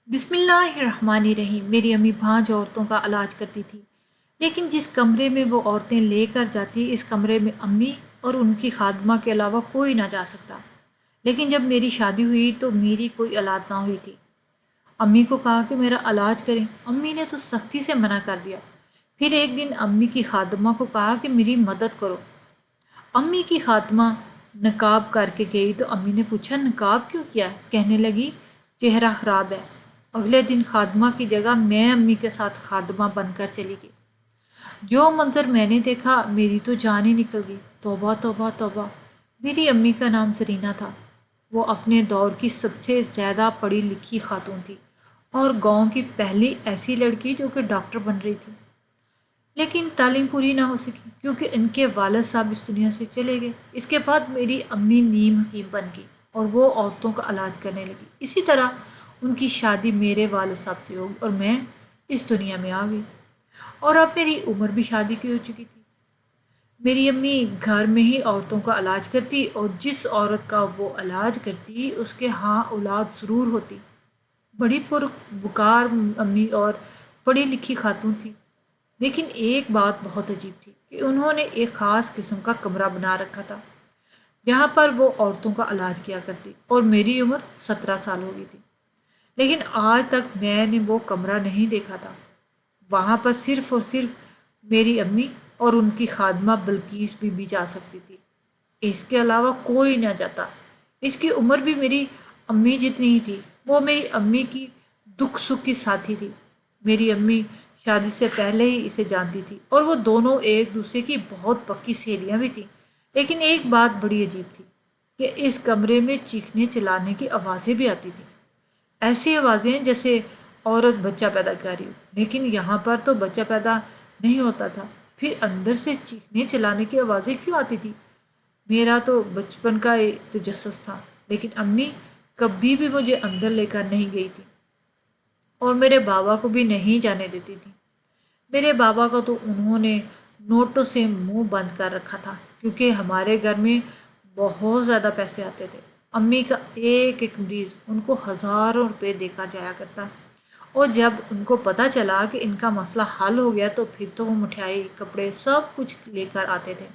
بسم اللہ الرحمن الرحیم۔ میری امی 5 عورتوں کا علاج کرتی تھی، لیکن جس کمرے میں وہ عورتیں لے کر جاتی اس کمرے میں امی اور ان کی خادمہ کے علاوہ کوئی نہ جا سکتا۔ لیکن جب میری شادی ہوئی تو میری کوئی اولاد نہ ہوئی تھی۔ امی کو کہا کہ میرا علاج کریں، امی نے تو سختی سے منع کر دیا۔ پھر ایک دن امی کی خادمہ کو کہا کہ میری مدد کرو۔ امی کی خاتمہ نقاب کر کے گئی تو امی نے پوچھا نقاب کیوں کیا؟ کہنے لگی چہرہ خراب ہے۔ اگلے دن خادمہ کی جگہ میں امی کے ساتھ خادمہ بن کر چلی گئی۔ جو منظر میں نے دیکھا میری تو جان ہی نکل گئی۔ توبہ توبہ توبہ۔ میری امی کا نام سرینا تھا۔ وہ اپنے دور کی سب سے زیادہ پڑھی لکھی خاتون تھی اور گاؤں کی پہلی ایسی لڑکی جو کہ ڈاکٹر بن رہی تھی، لیکن تعلیم پوری نہ ہو سکی کیونکہ ان کے والد صاحب اس دنیا سے چلے گئے۔ اس کے بعد میری امی نیم حکیم بن گئی اور وہ عورتوں کا علاج کرنے لگی۔ اسی طرح ان کی شادی میرے والد صاحب سے ہوگی اور میں اس دنیا میں آ گئی، اور اب میری عمر بھی شادی کی ہو چکی تھی۔ میری امی گھر میں ہی عورتوں کا علاج کرتی اور جس عورت کا وہ علاج کرتی اس کے ہاں اولاد ضرور ہوتی۔ بڑی پروکار امی اور پڑھی لکھی خاتون تھی، لیکن ایک بات بہت عجیب تھی کہ انہوں نے ایک خاص قسم کا کمرہ بنا رکھا تھا جہاں پر وہ عورتوں کا علاج کیا کرتی، اور میری عمر 17 سال ہو گئی تھی، لیکن آج تک میں نے وہ کمرہ نہیں دیکھا تھا۔ وہاں پر صرف اور صرف میری امی اور ان کی خادمہ بلقیس بی بی جا سکتی تھی، اس کے علاوہ کوئی نہ جاتا۔ اس کی عمر بھی میری امی جتنی ہی تھی۔ وہ میری امی کی دکھ سکھ کی ساتھی تھی۔ میری امی شادی سے پہلے ہی اسے جانتی تھی اور وہ دونوں ایک دوسرے کی بہت پکی سہیلیاں بھی تھیں، لیکن ایک بات بڑی عجیب تھی کہ اس کمرے میں چیخنے چلانے کی آوازیں بھی آتی تھیں، ایسی آوازیں جیسے عورت بچہ پیدا کر رہی ہو، لیکن یہاں پر تو بچہ پیدا نہیں ہوتا تھا۔ پھر اندر سے چیخنے چلانے کی آوازیں کیوں آتی تھی؟ میرا تو بچپن کا تجسس تھا، لیکن امی کبھی بھی مجھے اندر لے کر نہیں گئی تھی اور میرے بابا کو بھی نہیں جانے دیتی تھی۔ میرے بابا کا تو انہوں نے نوٹوں سے منہ بند کر رکھا تھا کیونکہ ہمارے گھر میں بہت زیادہ پیسے آتے تھے۔ امی کا ایک ایک مریض ان کو ہزاروں روپے دیکھا جایا کرتا، اور جب ان کو پتہ چلا کہ ان کا مسئلہ حل ہو گیا تو پھر تو وہ مٹھائی کپڑے سب کچھ لے کر آتے تھے۔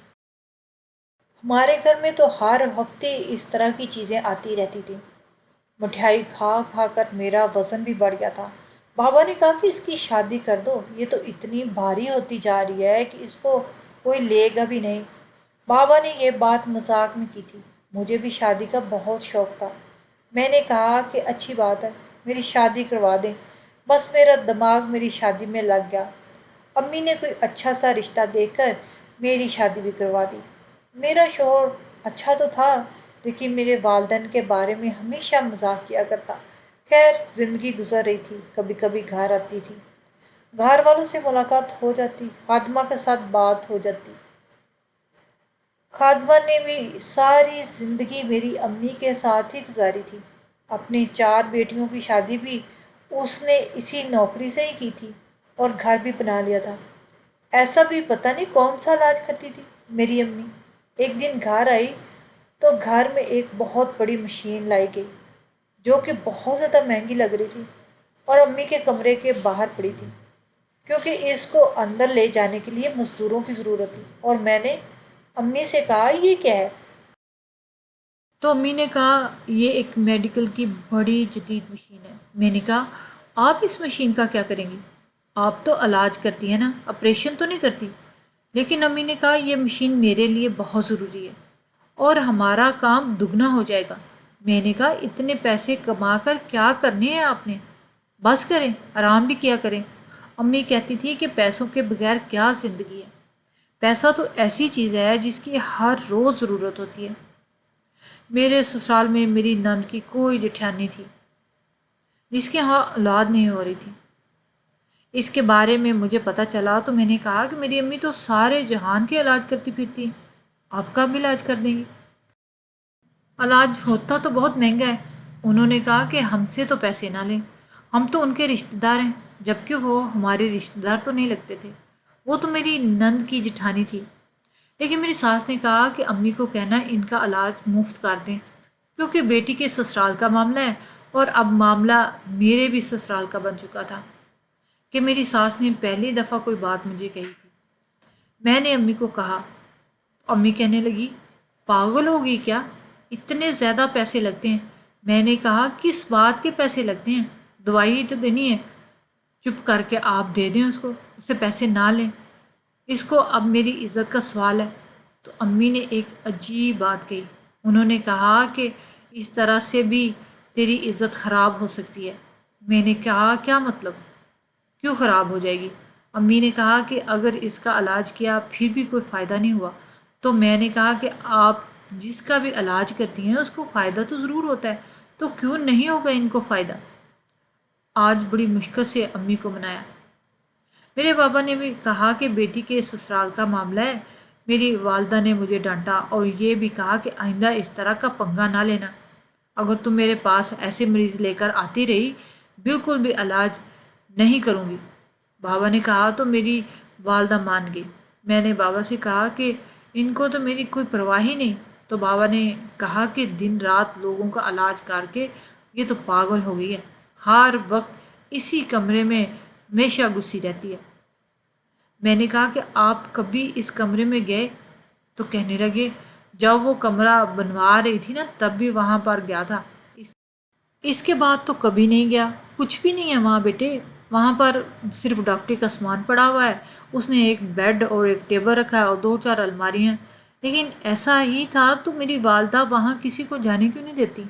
ہمارے گھر میں تو ہر ہفتے اس طرح کی چیزیں آتی رہتی تھیں۔ مٹھائی کھا کھا کر میرا وزن بھی بڑھ گیا تھا۔ بابا نے کہا کہ اس کی شادی کر دو، یہ تو اتنی بھاری ہوتی جا رہی ہے کہ اس کو کوئی لے گا بھی نہیں۔ بابا نے یہ بات مذاق میں کی تھی۔ مجھے بھی شادی کا بہت شوق تھا۔ میں نے کہا کہ اچھی بات ہے، میری شادی کروا دیں۔ بس میرا دماغ میری شادی میں لگ گیا۔ امی نے کوئی اچھا سا رشتہ دیکھ کر میری شادی بھی کروا دی۔ میرا شوہر اچھا تو تھا، لیکن میرے والدین کے بارے میں ہمیشہ مذاق کیا کرتا۔ خیر زندگی گزر رہی تھی، کبھی کبھی گھر آتی تھی، گھر والوں سے ملاقات ہو جاتی، خادمہ کے ساتھ بات ہو جاتی۔ خادمہ نے بھی ساری زندگی میری امی کے ساتھ ہی گزاری تھی۔ اپنی 4 بیٹیوں کی شادی بھی اس نے اسی نوکری سے ہی کی تھی اور گھر بھی بنا لیا تھا۔ ایسا بھی پتہ نہیں کون سا علاج کرتی تھی میری امی۔ ایک دن گھر آئی تو گھر میں ایک بہت بڑی مشین لائی گئی جو کہ بہت زیادہ مہنگی لگ رہی تھی اور امی کے کمرے کے باہر پڑی تھی کیونکہ اس کو اندر لے جانے کے لیے مزدوروں کی ضرورت تھی، اور میں نے امی سے کہا یہ کیا ہے؟ تو امی نے کہا یہ ایک میڈیکل کی بڑی جدید مشین ہے۔ میں نے کہا آپ اس مشین کا کیا کریں گی؟ آپ تو علاج کرتی ہیں نا، آپریشن تو نہیں کرتی؟ لیکن امی نے کہا یہ مشین میرے لیے بہت ضروری ہے اور ہمارا کام دگنا ہو جائے گا۔ میں نے کہا اتنے پیسے کما کر کیا کرنے ہیں آپ نے؟ بس کریں، آرام بھی کیا کریں۔ امی کہتی تھی کہ پیسوں کے بغیر کیا زندگی ہے؟ پیسہ تو ایسی چیز ہے جس کی ہر روز ضرورت ہوتی ہے۔ میرے سسرال میں میری نند کی کوئی جٹھانی تھی جس کے ہاں اولاد نہیں ہو رہی تھی۔ اس کے بارے میں مجھے پتہ چلا تو میں نے کہا کہ میری امی تو سارے جہان کے علاج کرتی پھرتی ہیں، آپ کا بھی علاج کر دیں گی؟ علاج ہوتا تو بہت مہنگا ہے۔ انہوں نے کہا کہ ہم سے تو پیسے نہ لیں، ہم تو ان کے رشتہ دار ہیں، جبکہ وہ ہمارے رشتہ دار تو نہیں لگتے تھے، وہ تو میری نند کی جٹھانی تھی۔ لیکن میری ساس نے کہا کہ امی کو کہنا ان کا علاج مفت کر دیں کیونکہ بیٹی کے سسرال کا معاملہ ہے اور اب معاملہ میرے بھی سسرال کا بن چکا تھا کہ میری ساس نے پہلی دفعہ کوئی بات مجھے کہی تھی۔ میں نے امی کو کہا، امی کہنے لگی، پاگل ہوگی کیا، اتنے زیادہ پیسے لگتے ہیں؟ میں نے کہا، کس بات کے پیسے لگتے ہیں، دوائی ہی تو دینی ہے، چپ کر کے آپ دے دیں اس کو، اس سے پیسے نہ لیں، اس کو اب میری عزت کا سوال ہے۔ تو امی نے ایک عجیب بات کہی، انہوں نے کہا کہ اس طرح سے بھی تیری عزت خراب ہو سکتی ہے۔ میں نے کہا، کیا مطلب، کیوں خراب ہو جائے گی؟ امی نے کہا کہ اگر اس کا علاج کیا پھر بھی کوئی فائدہ نہیں ہوا تو میں نے کہا کہ آپ جس کا بھی علاج کرتی ہیں اس کو فائدہ تو ضرور ہوتا ہے، تو کیوں نہیں ہوگا ان کو فائدہ؟ آج بڑی مشکل سے امی کو منایا۔ میرے بابا نے بھی کہا کہ بیٹی کے سسرال کا معاملہ ہے۔ میری والدہ نے مجھے ڈانٹا اور یہ بھی کہا کہ آئندہ اس طرح کا پنگا نہ لینا، اگر تم میرے پاس ایسے مریض لے کر آتی رہی بالکل بھی علاج نہیں کروں گی۔ بابا نے کہا تو میری والدہ مان گئی۔ میں نے بابا سے کہا کہ ان کو تو میری کوئی پرواہ ہی نہیں، تو بابا نے کہا کہ دن رات لوگوں کا علاج کر کے یہ تو پاگل ہو گئی ہے، ہر وقت اسی کمرے میں ہمیشہ گھسی رہتی ہے۔ میں نے کہا کہ آپ کبھی اس کمرے میں گئے؟ تو کہنے لگے، جب وہ کمرہ بنوا رہی تھی نا تب بھی وہاں پر گیا تھا، اس کے بعد تو کبھی نہیں گیا۔ کچھ بھی نہیں ہے وہاں بیٹے، وہاں پر صرف ڈاکٹری کا سامان پڑا ہوا ہے، اس نے ایک بیڈ اور ایک ٹیبل رکھا ہے اور 2-4 الماری ہیں، لیکن ایسا ہی تھا تو میری والدہ وہاں کسی کو جانے کیوں نہیں دیتی؟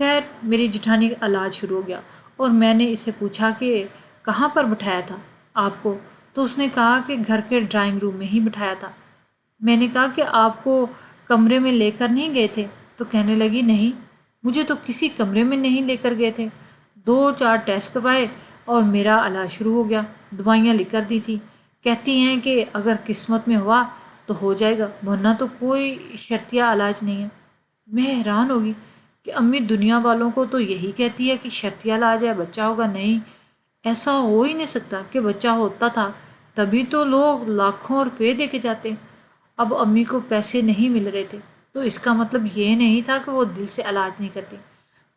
خیر میری جٹھانی کا علاج شروع ہو گیا اور میں نے اسے پوچھا کہ کہاں پر بٹھایا تھا آپ کو؟ تو اس نے کہا کہ گھر کے ڈرائنگ روم میں ہی بٹھایا تھا۔ میں نے کہا کہ آپ کو کمرے میں لے کر نہیں گئے تھے؟ تو کہنے لگی، نہیں مجھے تو کسی کمرے میں نہیں لے کر گئے تھے، 2-4 ٹیسٹ کروائے اور میرا علاج شروع ہو گیا، دوائیاں لکھ کر دی تھی، کہتی ہیں کہ اگر قسمت میں ہوا تو ہو جائے گا ورنہ تو کوئی شرطیہ علاج نہیں ہے۔ میں حیران ہوگی کہ امی دنیا والوں کو تو یہی کہتی ہے کہ شرطیہ علاج ہے، بچہ ہوگا، نہیں ایسا ہو ہی نہیں سکتا کہ بچہ ہوتا تھا تبھی تو لوگ لاکھوں روپے دے کے جاتے۔ اب امی کو پیسے نہیں مل رہے تھے تو اس کا مطلب یہ نہیں تھا کہ وہ دل سے علاج نہیں کرتی۔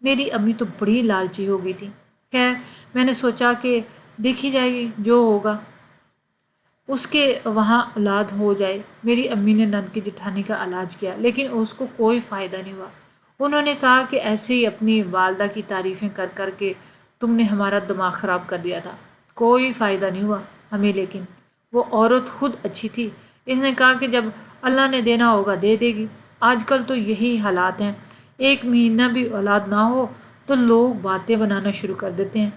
میری امی تو بڑی لالچی ہو گئی تھی۔ خیر میں نے سوچا کہ دیکھی جائے گی، جو ہوگا اس کے وہاں اولاد ہو جائے۔ میری امی نے نند کی جٹھانی کا علاج کیا لیکن اس کو کوئی فائدہ نہیں ہوا۔ انہوں نے کہا کہ ایسے ہی اپنی والدہ کی تعریفیں کر کر کے تم نے ہمارا دماغ خراب کر دیا تھا، کوئی فائدہ نہیں ہوا ہمیں، لیکن وہ عورت خود اچھی تھی، اس نے کہا کہ جب اللہ نے دینا ہوگا دے دے گی۔ آج کل تو یہی حالات ہیں، 1 مہینہ بھی اولاد نہ ہو تو لوگ باتیں بنانا شروع کر دیتے ہیں۔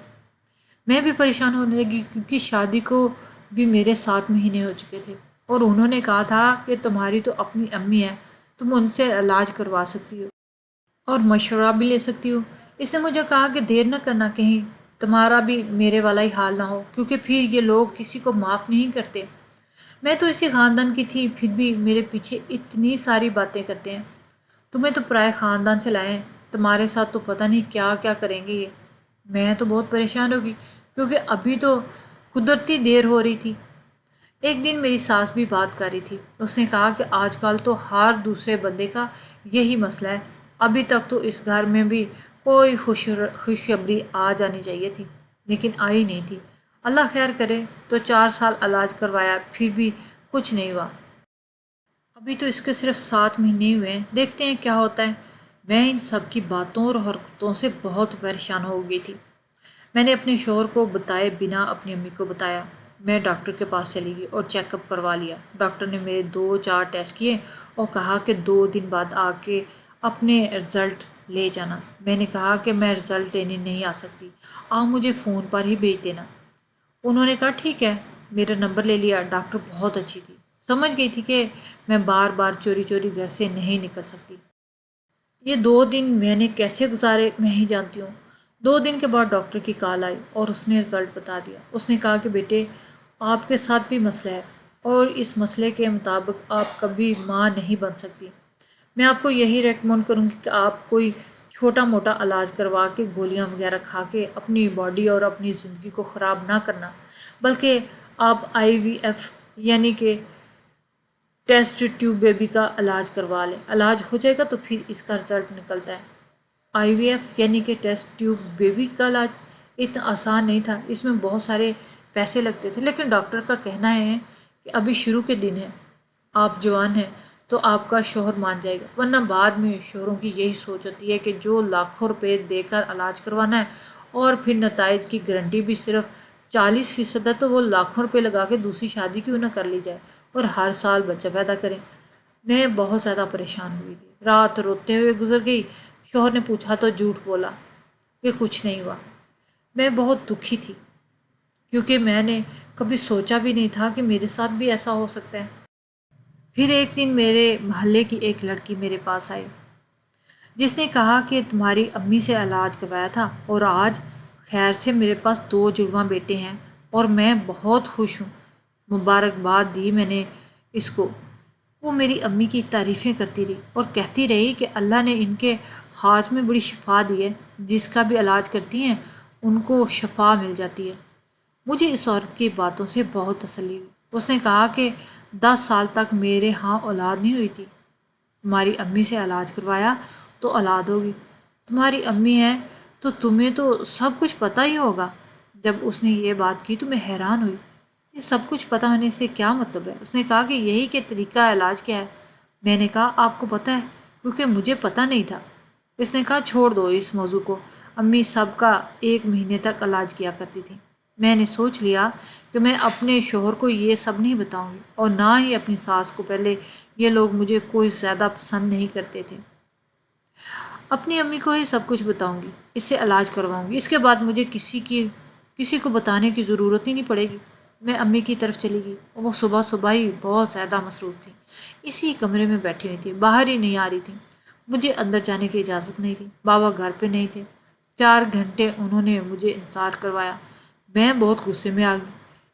میں بھی پریشان ہونے لگی کیونکہ شادی کو بھی میرے 7 مہینے ہو چکے تھے اور انہوں نے کہا تھا کہ تمہاری تو اپنی امی ہے، تم ان سے علاج کروا سکتی ہو اور مشورہ بھی لے سکتی ہو۔ اس نے مجھے کہا کہ دیر نہ کرنا، کہیں تمہارا بھی میرے والا ہی حال نہ ہو، کیونکہ پھر یہ لوگ کسی کو معاف نہیں کرتے۔ میں تو اسی خاندان کی تھی پھر بھی میرے پیچھے اتنی ساری باتیں کرتے ہیں، تمہیں تو پرائے خاندان سے لائے ہیں، تمہارے ساتھ تو پتہ نہیں کیا کیا کریں گے یہ۔ میں تو بہت پریشان ہوگی کیونکہ ابھی تو قدرتی دیر ہو رہی تھی۔ ایک دن میری ساس بھی بات کر رہی تھی، اس نے کہا کہ آج کل تو ہر دوسرے بندے کا یہی مسئلہ ہے، ابھی تک تو اس گھر میں بھی کوئی خوشخبری آ جانی چاہیے تھی لیکن آئی نہیں تھی۔ اللہ خیر کرے، تو 4 سال علاج کروایا پھر بھی کچھ نہیں ہوا، ابھی تو اس کے صرف 7 مہینے ہوئے ہیں، دیکھتے ہیں کیا ہوتا ہے۔ میں ان سب کی باتوں اور حرکتوں سے بہت پریشان ہو گئی تھی۔ میں نے اپنے شوہر کو بتائے بنا اپنی امی کو بتایا۔ میں ڈاکٹر کے پاس چلی گئی اور چیک اپ کروا لیا۔ ڈاکٹر نے میرے 2-4 ٹیسٹ کیے اور کہا کہ 2 دن بعد آ کے اپنے رزلٹ لے جانا۔ میں نے کہا کہ میں رزلٹ لینے نہیں آ سکتی، آپ مجھے فون پر ہی بھیج دینا۔ انہوں نے کہا ٹھیک ہے، میرا نمبر لے لیا۔ ڈاکٹر بہت اچھی تھی، سمجھ گئی تھی کہ میں بار بار چوری چوری گھر سے نہیں نکل سکتی۔ یہ 2 دن میں نے کیسے گزارے میں ہی جانتی ہوں۔ 2 دن کے بعد ڈاکٹر کی کال آئی اور اس نے رزلٹ بتا دیا۔ اس نے کہا کہ بیٹے آپ کے ساتھ بھی مسئلہ ہے اور اس مسئلے کے مطابق آپ کبھی ماں نہیں بن سکتی۔ میں آپ کو یہی ریکمنڈ کروں گی کہ آپ کوئی چھوٹا موٹا علاج کروا کے گولیاں وغیرہ کھا کے اپنی باڈی اور اپنی زندگی کو خراب نہ کرنا، بلکہ آپ IVF یعنی کہ ٹیسٹ ٹیوب بیبی کا علاج کروا لیں۔ علاج ہو جائے گا تو پھر اس کا رزلٹ نکلتا ہے۔ IVF یعنی کہ ٹیسٹ ٹیوب بیبی کا علاج اتنا آسان نہیں تھا، اس میں بہت سارے پیسے لگتے تھے، لیکن ڈاکٹر کا کہنا ہے کہ ابھی شروع کے دن ہیں، آپ جوان ہیں تو آپ کا شوہر مان جائے گا، ورنہ بعد میں شوہروں کی یہی سوچ ہوتی ہے کہ جو لاکھوں روپے دے کر علاج کروانا ہے اور پھر نتائج کی گارنٹی بھی صرف 40% ہے، تو وہ لاکھوں روپے لگا کے دوسری شادی کیوں نہ کر لی جائے اور ہر سال بچہ پیدا کریں۔ میں بہت زیادہ پریشان ہوئی تھی، رات روتے ہوئے گزر گئی۔ شوہر نے پوچھا تو جھوٹ بولا کہ کچھ نہیں ہوا۔ میں بہت دکھی تھی کیونکہ میں نے کبھی سوچا بھی نہیں تھا کہ میرے ساتھ بھی ایسا ہو سکتا ہے۔ پھر ایک دن میرے محلے کی ایک لڑکی میرے پاس آئی جس نے کہا کہ تمہاری امی سے علاج کروایا تھا اور آج خیر سے میرے پاس 2 جڑواں بیٹے ہیں اور میں بہت خوش ہوں۔ مبارکباد دی میں نے اس کو۔ وہ میری امی کی تعریفیں کرتی رہی اور کہتی رہی کہ اللہ نے ان کے ہاتھ میں بڑی شفا دی ہے، جس کا بھی علاج کرتی ہیں ان کو شفا مل جاتی ہے۔ مجھے اس عورت کی باتوں سے بہت تسلی ہوئی۔ اس نے کہا کہ 10 سال تک میرے ہاں اولاد نہیں ہوئی تھی، تمہاری امی سے علاج کروایا تو اولاد ہوگی۔ تمہاری امی ہے تو تمہیں تو سب کچھ پتہ ہی ہوگا۔ جب اس نے یہ بات کی تو میں حیران ہوئی، یہ سب کچھ پتہ ہونے سے کیا مطلب ہے؟ اس نے کہا کہ یہی کہ طریقہ علاج کیا ہے۔ میں نے کہا آپ کو پتہ ہے؟ کیونکہ مجھے پتہ نہیں تھا۔ اس نے کہا چھوڑ دو اس موضوع کو، امی سب کا 1 مہینے تک علاج کیا کرتی تھی۔ میں نے سوچ لیا کہ میں اپنے شوہر کو یہ سب نہیں بتاؤں گی اور نہ ہی اپنی ساس کو۔ پہلے یہ لوگ مجھے کوئی زیادہ پسند نہیں کرتے تھے۔ اپنی امی کو ہی سب کچھ بتاؤں گی، اس سے علاج کرواؤں گی، اس کے بعد مجھے کسی کو بتانے کی ضرورت ہی نہیں پڑے گی۔ میں امی کی طرف چلی گئی، وہ صبح صبح ہی بہت زیادہ مصروف تھی، اسی کمرے میں بیٹھی ہوئی تھی، باہر ہی نہیں آ رہی تھی۔ مجھے اندر جانے کی اجازت نہیں تھی، بابا گھر پہ نہیں تھے۔ 4 گھنٹے انہوں نے مجھے انتظار کروایا۔ میں بہت غصے میں آ گئی۔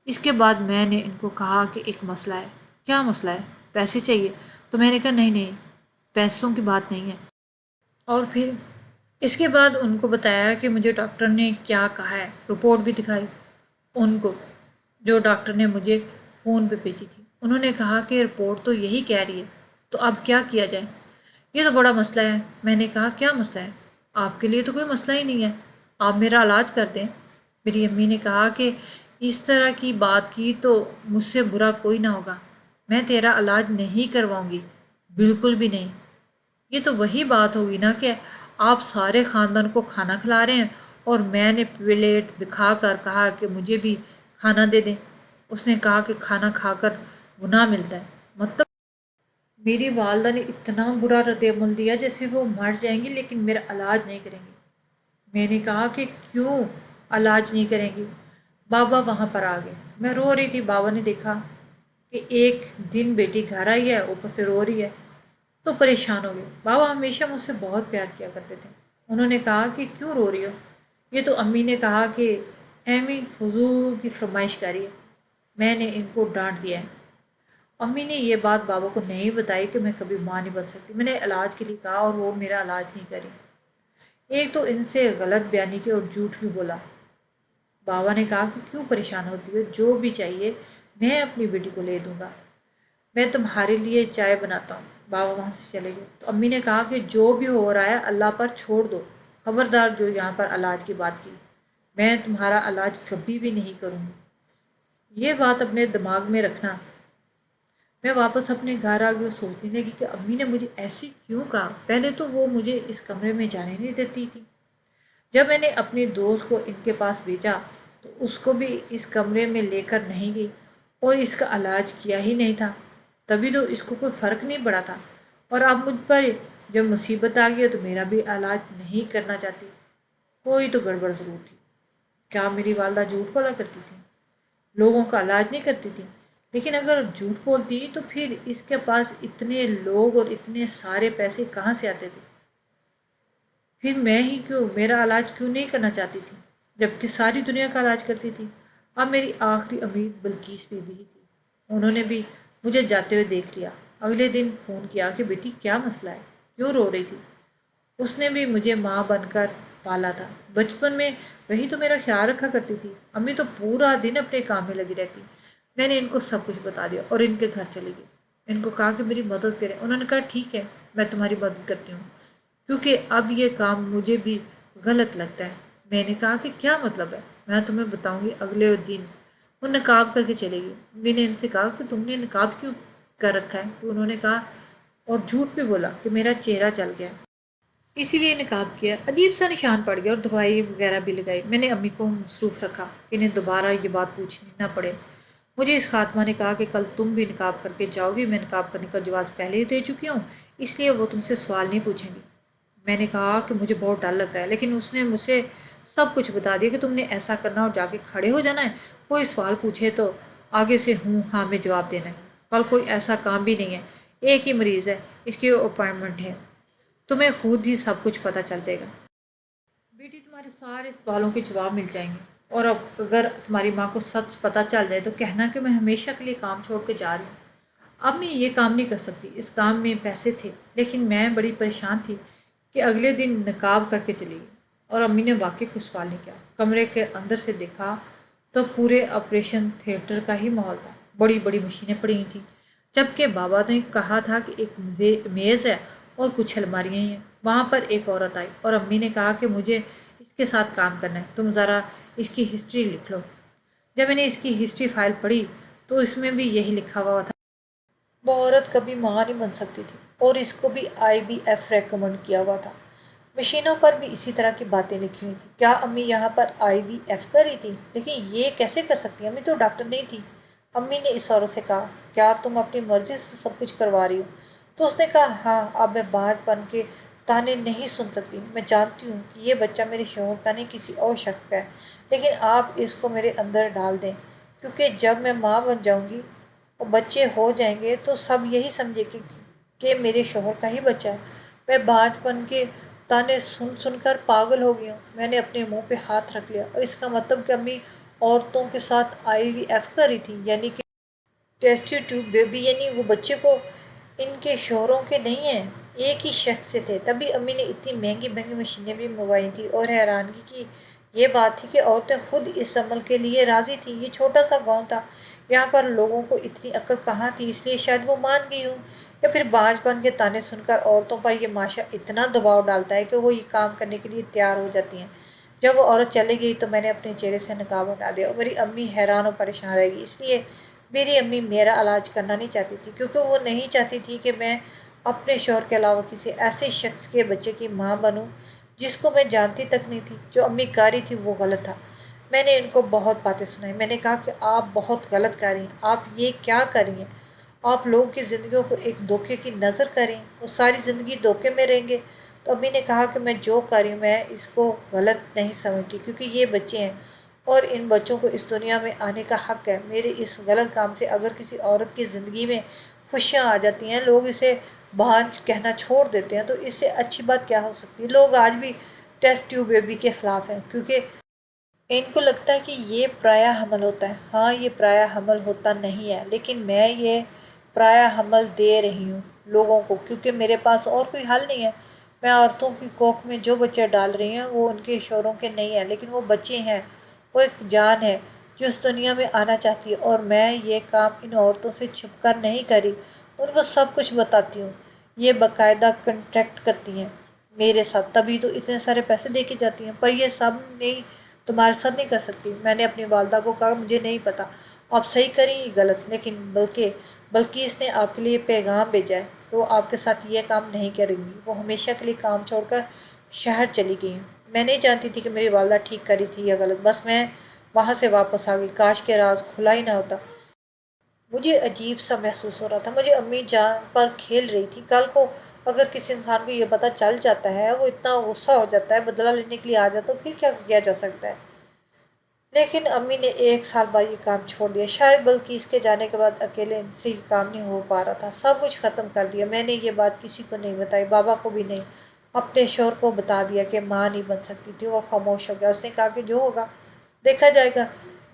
اس کے بعد میں نے ان کو کہا کہ ایک مسئلہ ہے۔ کیا مسئلہ ہے؟ پیسے چاہیے؟ تو میں نے کہا نہیں نہیں، پیسوں کی بات نہیں ہے۔ اور پھر اس کے بعد ان کو بتایا کہ مجھے ڈاکٹر نے کیا کہا ہے، رپورٹ بھی دکھائی ان کو جو ڈاکٹر نے مجھے فون پہ بھیجی تھی۔ انہوں نے کہا کہ رپورٹ تو یہی کہہ رہی ہے، تو اب کیا کیا جائے؟ یہ تو بڑا مسئلہ ہے۔ میں نے کہا کیا مسئلہ ہے؟ آپ کے لیے تو کوئی مسئلہ ہی نہیں ہے، آپ میرا علاج کر دیں۔ میری امی نے کہا کہ اس طرح کی بات کی تو مجھ سے برا کوئی نہ ہوگا، میں تیرا علاج نہیں کرواؤں گی، بالکل بھی نہیں۔ یہ تو وہی بات ہوگی نا کہ آپ سارے خاندان کو کھانا کھلا رہے ہیں اور میں نے پلیٹ دکھا کر کہا کہ مجھے بھی کھانا دے دیں۔ اس نے کہا کہ کھانا کھا کر گناہ ملتا ہے، مطلب میری والدہ نے اتنا برا رد عمل دیا جیسے وہ مر جائیں گی لیکن میرا علاج نہیں کریں گی۔ میں نے کہا کہ کیوں علاج نہیں کریں گی؟ بابا وہاں پر آ گئے، میں رو رہی تھی۔ بابا نے دیکھا کہ ایک دن بیٹی گھر آئی ہے، اوپر سے رو رہی ہے، تو پریشان ہو گئے۔ بابا ہمیشہ مجھ سے بہت پیار کیا کرتے تھے۔ انہوں نے کہا کہ کیوں رو رہی ہو؟ یہ تو امی نے کہا کہ ایمی فضول کی فرمائش کری ہے، میں نے ان کو ڈانٹ دیا ہے۔ امی نے یہ بات بابا کو نہیں بتائی کہ میں کبھی ماں نہیں بن سکتی۔ میں نے علاج کے لیے کہا اور وہ میرا علاج نہیں کری۔ ایک تو ان سے غلط بیانی کی اور جھوٹ بھی بولا۔ بابا نے کہا کہ کیوں پریشان ہوتی ہو، جو بھی چاہیے میں اپنی بیٹی کو لے دوں گا، میں تمہارے لیے چائے بناتا ہوں۔ بابا وہاں سے چلے گئے تو امی نے کہا کہ جو بھی ہو رہا ہے اللہ پر چھوڑ دو، خبردار جو یہاں پر علاج کی بات کی، میں تمہارا علاج کبھی بھی نہیں کروں گی، یہ بات اپنے دماغ میں رکھنا۔ میں واپس اپنے گھر آ گئی اور سوچنے لگی کہ امی نے مجھے ایسے کیوں کہا۔ پہلے تو وہ مجھے اس کمرے میں جانے نہیں دیتی تھی، جب میں نے اپنی دوست کو ان کے پاس بھیجا تو اس کو بھی اس کمرے میں لے کر نہیں گئی اور اس کا علاج کیا ہی نہیں تھا، تبھی تو اس کو کوئی فرق نہیں پڑا تھا۔ اور اب مجھ پر جب مصیبت آ گئی تو میرا بھی علاج نہیں کرنا چاہتی، کوئی تو گڑبڑ ضرور تھی۔ کیا میری والدہ جھوٹ بولا کرتی تھی، لوگوں کا علاج نہیں کرتی تھی؟ لیکن اگر جھوٹ بولتی تو پھر اس کے پاس اتنے لوگ اور اتنے سارے پیسے کہاں سے آتے تھے؟ پھر میں ہی کیوں میرا علاج کیوں نہیں کرنا چاہتی تھی جبکہ ساری دنیا کا علاج کرتی تھی؟ اب میری آخری امید بلقیس بی بی ہی تھی۔ انہوں نے بھی مجھے جاتے ہوئے دیکھ لیا۔ اگلے دن فون کیا کہ بیٹی کیا مسئلہ ہے، کیوں رو رہی تھی؟ اس نے بھی مجھے ماں بن کر پالا تھا، بچپن میں وہی تو میرا خیال رکھا کرتی تھی۔ امی تو پورا دن اپنے کام میں لگی رہتی۔ میں نے ان کو سب کچھ بتا دیا اور ان کے گھر چلی گئی۔ ان کو کہا کہ میری مدد کریں۔ انہوں نے کہا ٹھیک ہے، میں تمہاری مدد کرتی ہوں۔ کیونکہ اب یہ کام مجھے بھی غلط لگتا ہے۔ میں نے کہا کہ کیا مطلب ہے؟ میں تمہیں بتاؤں گی۔ اگلے دن وہ نقاب کر کے چلے گی۔ میں نے ان سے کہا کہ تم نے نقاب کیوں کر رکھا ہے؟ تو انہوں نے کہا اور جھوٹ بھی بولا کہ میرا چہرہ چل گیا، اسی لیے نقاب کیا۔ عجیب سا نشان پڑ گیا اور دوائی وغیرہ بھی لگائی۔ میں نے امی کو مصروف رکھا کہ انہیں دوبارہ یہ بات پوچھنی نہ پڑے۔ مجھے اس خاتمہ نے کہا کہ کل تم بھی نقاب کر کے جاؤ گی۔ میں نقاب کرنے کا جواز پہلے ہی دے چکی ہوں، اس لیے وہ تم سے سوال نہیں پوچھیں گی۔ میں نے کہا کہ مجھے بہت ڈر لگ رہا ہے، لیکن اس نے مجھ سے سب کچھ بتا دیا کہ تم نے ایسا کرنا اور جا کے کھڑے ہو جانا ہے، کوئی سوال پوچھے تو آگے سے ہوں ہاں میں جواب دینا ہے۔ کل کوئی ایسا کام بھی نہیں ہے، ایک ہی مریض ہے، اس کی اپائنٹمنٹ ہے، تمہیں خود ہی سب کچھ پتہ چل جائے گا۔ بیٹی تمہارے سارے سوالوں کے جواب مل جائیں گے، اور اب اگر تمہاری ماں کو سچ پتہ چل جائے تو کہنا کہ میں ہمیشہ کے لیے کام چھوڑ کے جا رہی ہوں۔ اب میں یہ کام نہیں کر سکتی، اس کام میں پیسے تھے، لیکن میں بڑی پریشان تھی کہ اگلے دن نقاب کر کے چلی گئی، اور امی نے واقعی کچھ سوال نہیں کیا۔ کمرے کے اندر سے دیکھا تو پورے آپریشن تھیٹر کا ہی ماحول تھا، بڑی بڑی مشینیں پڑی ہوئی تھیں، جبکہ بابا نے کہا تھا کہ ایک میز ہے اور کچھ الماریاں ہی ہیں۔ وہاں پر ایک عورت آئی اور امی نے کہا کہ مجھے اس کے ساتھ کام کرنا ہے، تم ذرا اس کی ہسٹری لکھ لو۔ جب میں نے اس کی ہسٹری فائل پڑھی تو اس میں بھی یہی لکھا ہوا تھا، وہ عورت کبھی ماں نہیں بن سکتی تھی اور اس کو بھی IVF ریکمنڈ کیا ہوا تھا۔ مشینوں پر بھی اسی طرح کی باتیں لکھی ہوئی تھیں۔ کیا امی یہاں پر IVF کر رہی تھی؟ لیکن یہ کیسے کر سکتی ہیں؟ امی تو ڈاکٹر نہیں تھی۔ امی نے اس عورت سے کہا کیا تم اپنی مرضی سے سب کچھ کروا رہی ہو؟ تو اس نے کہا ہاں، اب میں باز بن کے تانے نہیں سن سکتی۔ میں جانتی ہوں کہ یہ بچہ میرے شوہر کا نہیں کسی اور شخص کا ہے، لیکن آپ اس کو میرے اندر ڈال دیں، کیونکہ جب میں ماں بن جاؤں گی اور بچے ہو جائیں گے تو سب یہی سمجھے کہ میرے شوہر کا ہی بچہ ہے۔ میں باز بن کے تانے سن سن کر پاگل ہو گئی ہوں۔ میں نے اپنے منہ پہ ہاتھ رکھ لیا۔ اور اس کا مطلب کہ امی عورتوں کے ساتھ IVF کر رہی تھی، یعنی کہ ٹیسٹ ٹیوب بیبی، یعنی وہ بچے کو ان کے شوہروں کے نہیں ہیں، ایک ہی شخص سے تھے۔ تبھی امی نے اتنی مہنگی مہنگی مشینیں بھی منگوائی تھیں، اور حیرانگی کی یہ بات تھی کہ عورتیں خود اس عمل کے لیے راضی تھیں۔ یہ چھوٹا سا گاؤں تھا، یہاں پر لوگوں کو اتنی عقل کہاں تھی، اس لیے شاید وہ مان گئی ہوں، یا پھر باز بن کے تانے سن کر عورتوں پر یہ معاشرہ اتنا دباؤ ڈالتا ہے کہ وہ یہ کام کرنے کے لیے تیار ہو جاتی ہیں۔ جب وہ عورت چلی گئی تو میں نے اپنے چہرے سے نقاب ہٹا دیا، اور میری امی حیران و پریشان رہ گئی۔ اس لیے میری امی میرا علاج کرنا نہیں چاہتی تھی، کیونکہ وہ نہیں چاہتی تھی کہ میں اپنے شوہر کے علاوہ کسی ایسے شخص کے بچے کی ماں بنوں جس کو میں جانتی تک نہیں تھی۔ جو امی کر رہی تھی وہ غلط تھا۔ میں نے ان کو بہت باتیں سنائی۔ میں نے کہا کہ آپ بہت غلط کر رہی ہیں، آپ یہ کیا کر رہی ہیں؟ آپ لوگوں کی زندگیوں کو ایک دھوکے کی نظر کریں، وہ ساری زندگی دھوکے میں رہیں گے۔ تو امی نے کہا کہ میں جو کر رہی ہوں میں اس کو غلط نہیں سمجھتی، کیونکہ یہ بچے ہیں اور ان بچوں کو اس دنیا میں آنے کا حق ہے۔ میرے اس غلط کام سے اگر کسی عورت کی زندگی میں خوشیاں آ جاتی ہیں، لوگ اسے بھانج کہنا چھوڑ دیتے ہیں، تو اس سے اچھی بات کیا ہو سکتی ہے؟ لوگ آج بھی ٹیسٹ ٹیوب بیبی کے خلاف ہیں، کیونکہ ان کو لگتا ہے کہ یہ پرایا حمل ہوتا ہے۔ ہاں، یہ پرایا حمل ہوتا نہیں ہے، لیکن میں یہ پرایا حمل دے رہی ہوں لوگوں کو، کیونکہ میرے پاس اور کوئی حل نہیں ہے۔ میں عورتوں کی کوکھ میں جو بچے ڈال رہی ہیں وہ ان کے شوہروں کے نہیں ہیں، لیکن وہ بچے ہیں، وہ ایک جان ہے جو اس دنیا میں آنا چاہتی ہے، اور میں یہ کام ان عورتوں سے چھپ کر نہیں کری، ان کو سب کچھ بتاتی ہوں۔ یہ باقاعدہ کنٹیکٹ کرتی ہیں میرے ساتھ، تبھی تو اتنے سارے پیسے دے کے جاتی ہیں، پر یہ سب نہیں تمہارے ساتھ نہیں کر سکتی۔ میں نے اپنی والدہ کو کہا مجھے نہیں پتا آپ صحیح کریں یا غلط، لیکن بلکہ اس نے آپ کے لیے پیغام بھیجا ہے کہ وہ آپ کے ساتھ یہ کام نہیں کریں گی۔ وہ ہمیشہ کے لیے کام چھوڑ کر شہر چلی گئی ہیں۔ میں نہیں جانتی تھی کہ میری والدہ ٹھیک کری تھی یا غلط، بس میں وہاں سے واپس آ گئی، کاش کے راز کھلا ہی نہ ہوتا۔ مجھے عجیب سا محسوس ہو رہا تھا، مجھے امی جان پر کھیل رہی تھی۔ کل کو اگر کسی انسان کو یہ پتہ چل جاتا ہے، وہ اتنا غصہ ہو جاتا ہے، بدلہ لینے کے لیے آ جاتا ہے، تو پھر کیا کیا جا سکتا ہے؟ لیکن امی نے 1 سال بعد یہ کام چھوڑ دیا، شاید بلکہ اس کے جانے کے بعد اکیلے ان سے یہ کام نہیں ہو پا رہا تھا، سب کچھ ختم کر دیا۔ میں نے یہ بات کسی کو نہیں بتائی، بابا کو بھی نہیں، اپنے شوہر کو بتا دیا کہ ماں نہیں بن سکتی تھی، اور خاموش ہو گیا۔ اس نے کہا کہ جو ہوگا دیکھا جائے گا۔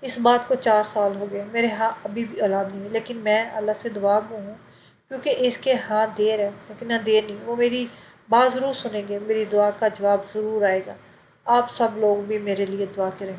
اس بات کو 4 سال ہو گئے، میرے ہاں ابھی بھی اولاد نہیں ہے، لیکن میں اللہ سے دعا گو ہوں، کیونکہ اس کے ہاں دیر ہے، لیکن نہ دیر نہیں، وہ میری بات ضرور سنیں گے، میری دعا کا جواب ضرور آئے گا۔ آپ سب لوگ بھی میرے لیے دعا کریں۔